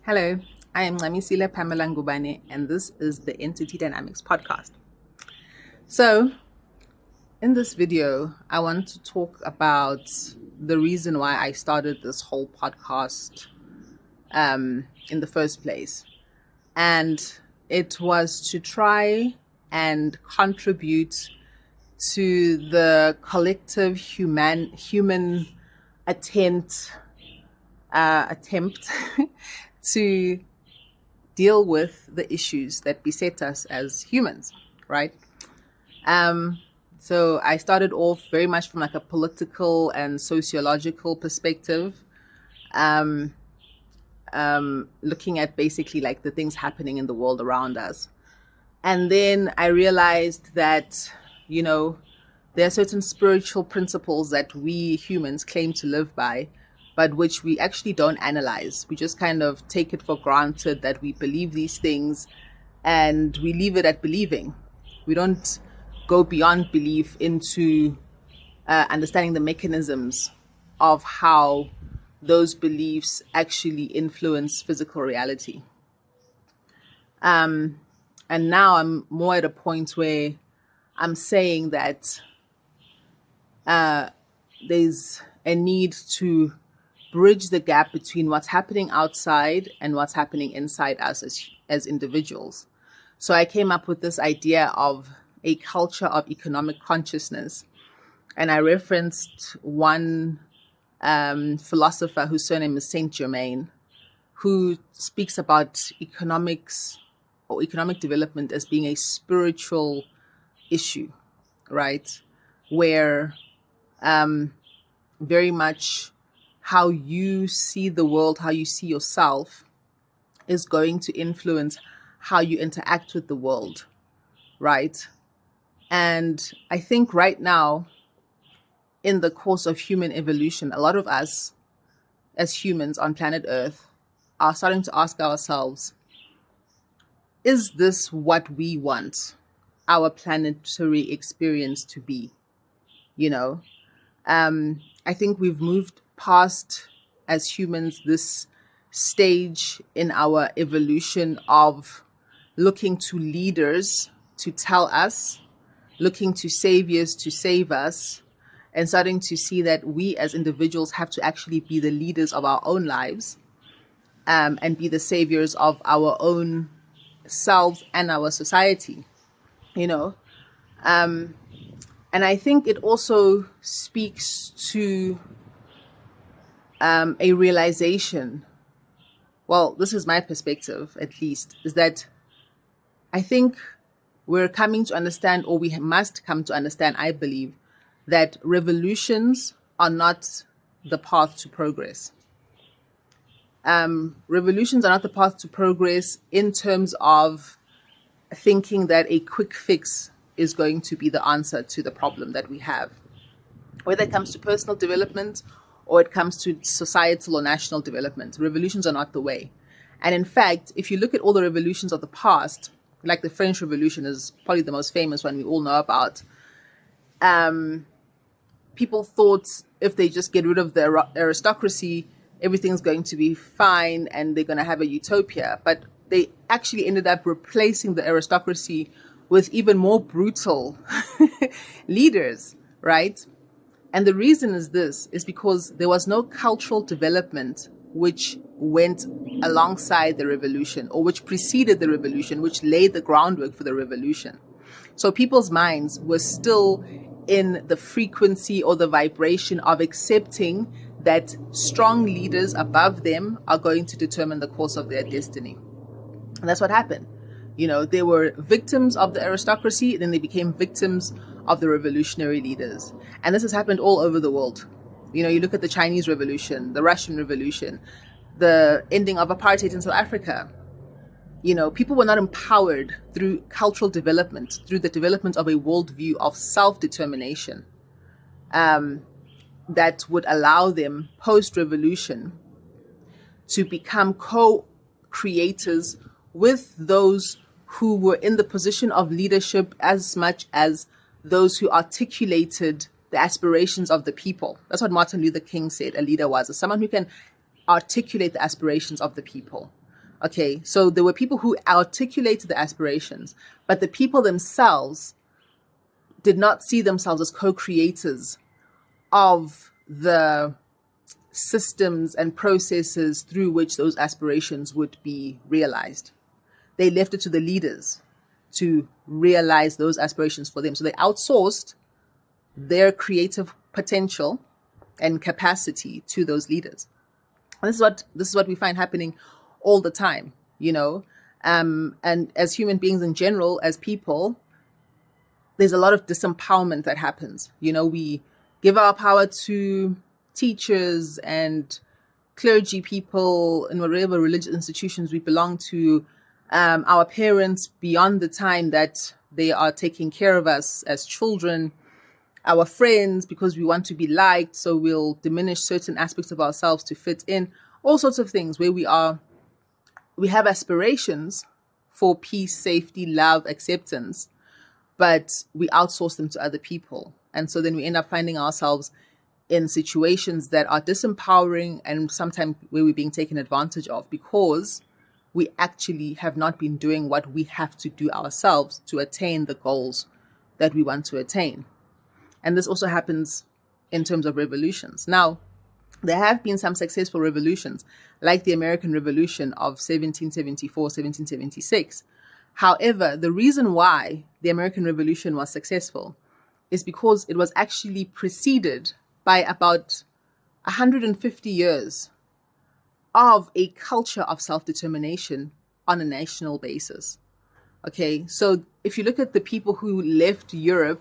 Hello, I am Ngamisile Pamela Ngubane, and this is the Entity Dynamics podcast. So, in this video, I want to talk about the reason why I started this whole podcast in the first place. And it was to try and contribute to the collective human attempt to deal with the issues that beset us as humans, right? So I started off very much from like a political and sociological perspective, looking at basically like the things happening in the world around us. And then I realized that, there are certain spiritual principles that we humans claim to live by, but which we actually don't analyze. We just kind of take it for granted that we believe these things and we leave it at believing. We don't go beyond belief into understanding the mechanisms of how those beliefs actually influence physical reality. And now I'm more at a point where I'm saying that there's a need to bridge the gap between what's happening outside and what's happening inside us as individuals. So I came up with this idea of a culture of economic consciousness. And I referenced one philosopher whose surname is Saint Germain, who speaks about economics or economic development as being a spiritual issue, right? Where very much how you see the world, how you see yourself is going to influence how you interact with the world, right? And I think right now, in the course of human evolution, a lot of us as humans on planet Earth are starting to ask ourselves, is this what we want our planetary experience to be? I think we've moved past as humans this stage in our evolution of looking to leaders to tell us, looking to saviors to save us, and starting to see that we as individuals have to actually be the leaders of our own lives, and be the saviors of our own selves and our society, and I think it also speaks to a realization. Well, this is my perspective, at least, is that I think we're coming to understand, or we must come to understand, I believe, that revolutions are not the path to progress. Revolutions are not the path to progress in terms of thinking that a quick fix is going to be the answer to the problem that we have. Whether it comes to personal development or it comes to societal or national development, revolutions are not the way. And in fact, if you look at all the revolutions of the past, like the French Revolution is probably the most famous one we all know about, people thought if they just get rid of the aristocracy, everything's going to be fine and they're going to have a utopia. But they actually ended up replacing the aristocracy with even more brutal leaders, right? And the reason is because there was no cultural development which went alongside the revolution or which preceded the revolution, which laid the groundwork for the revolution. So people's minds were still in the frequency or the vibration of accepting that strong leaders above them are going to determine the course of their destiny. And that's what happened. They were victims of the aristocracy, then they became victims of the revolutionary leaders. And this has happened all over the world. You look at the Chinese Revolution, the Russian Revolution, the ending of apartheid in South Africa. People were not empowered through cultural development, through the development of a worldview of self-determination that would allow them post-revolution to become co-creators with those who were in the position of leadership as much as those who articulated the aspirations of the people. That's what Martin Luther King said a leader was, someone who can articulate the aspirations of the people. Okay, so there were people who articulated the aspirations, but the people themselves did not see themselves as co-creators of the systems and processes through which those aspirations would be realized. They left it to the leaders to realize those aspirations for them. So they outsourced their creative potential and capacity to those leaders. And this is what we find happening all the time, you know. And as human beings in general, as people, there's a lot of disempowerment that happens. You know, we give our power to teachers and clergy people in whatever religious institutions we belong to, our parents beyond the time that they are taking care of us as children, our friends because we want to be liked, so we'll diminish certain aspects of ourselves to fit in, all sorts of things where we have aspirations for peace, safety, love, acceptance, but we outsource them to other people. And so then we end up finding ourselves in situations that are disempowering and sometimes where we're being taken advantage of because we actually have not been doing what we have to do ourselves to attain the goals that we want to attain. And this also happens in terms of revolutions. Now, there have been some successful revolutions, like the American Revolution of 1774, 1776. However, the reason why the American Revolution was successful is because it was actually preceded by about 150 years of a culture of self-determination on a national basis. Okay, so if you look at the people who left Europe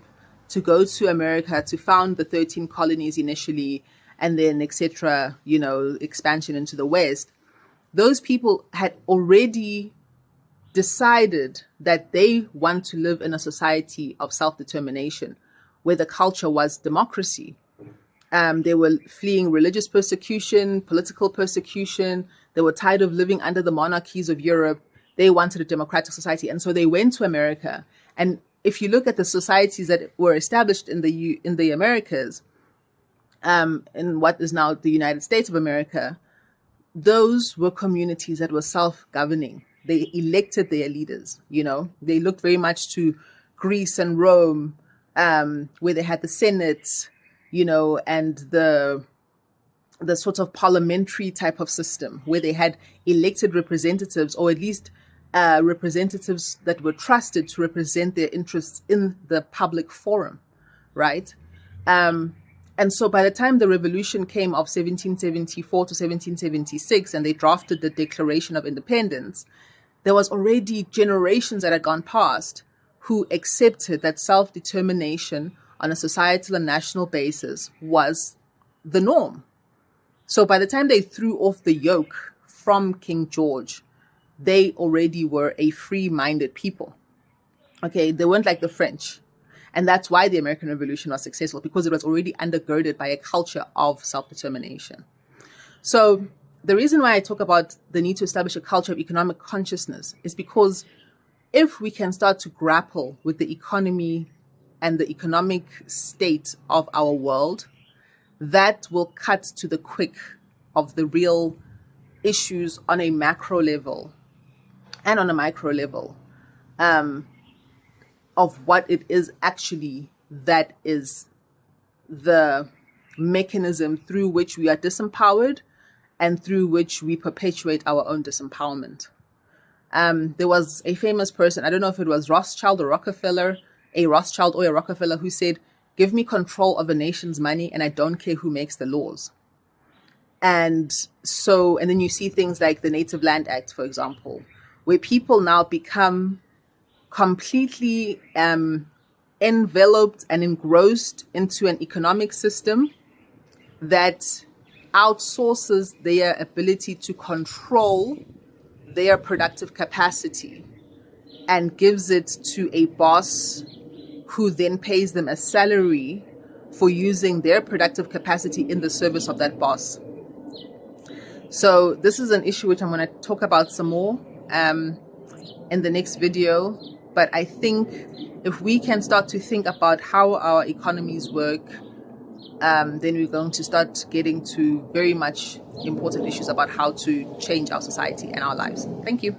to go to America to found the 13 colonies initially, and then etc., you know, expansion into the West, those people had already decided that they want to live in a society of self-determination where the culture was democracy. They were fleeing religious persecution, political persecution. They were tired of living under the monarchies of Europe. They wanted a democratic society. And so they went to America. And if you look at the societies that were established in the Americas, in what is now the United States of America, those were communities that were self-governing. They elected their leaders, you know. They looked very much to Greece and Rome, where they had the Senate, you know, and the sort of parliamentary type of system where they had elected representatives, or at least representatives that were trusted to represent their interests in the public forum, right? And so by the time the revolution came of 1774 to 1776, and they drafted the Declaration of Independence, there was already generations that had gone past who accepted that self-determination on a societal and national basis was the norm. So by the time they threw off the yoke from King George, they already were a free-minded people. Okay, they weren't like the French. And that's why the American Revolution was successful, because it was already undergirded by a culture of self-determination. So the reason why I talk about the need to establish a culture of economic consciousness is because if we can start to grapple with the economy and the economic state of our world, that will cut to the quick of the real issues on a macro level and on a micro level, of what it is actually that is the mechanism through which we are disempowered and through which we perpetuate our own disempowerment. There was a famous person, I don't know if it was Rothschild or Rockefeller, a Rothschild or a Rockefeller, who said, "Give me control of a nation's money and I don't care who makes the laws." And then you see things like the Native Land Act, for example, where people now become completely enveloped and engrossed into an economic system that outsources their ability to control their productive capacity and gives it to a boss who then pays them a salary for using their productive capacity in the service of that boss. So this is an issue which I'm going to talk about some more in the next video. But I think if we can start to think about how our economies work, then we're going to start getting to very much important issues about how to change our society and our lives. Thank you.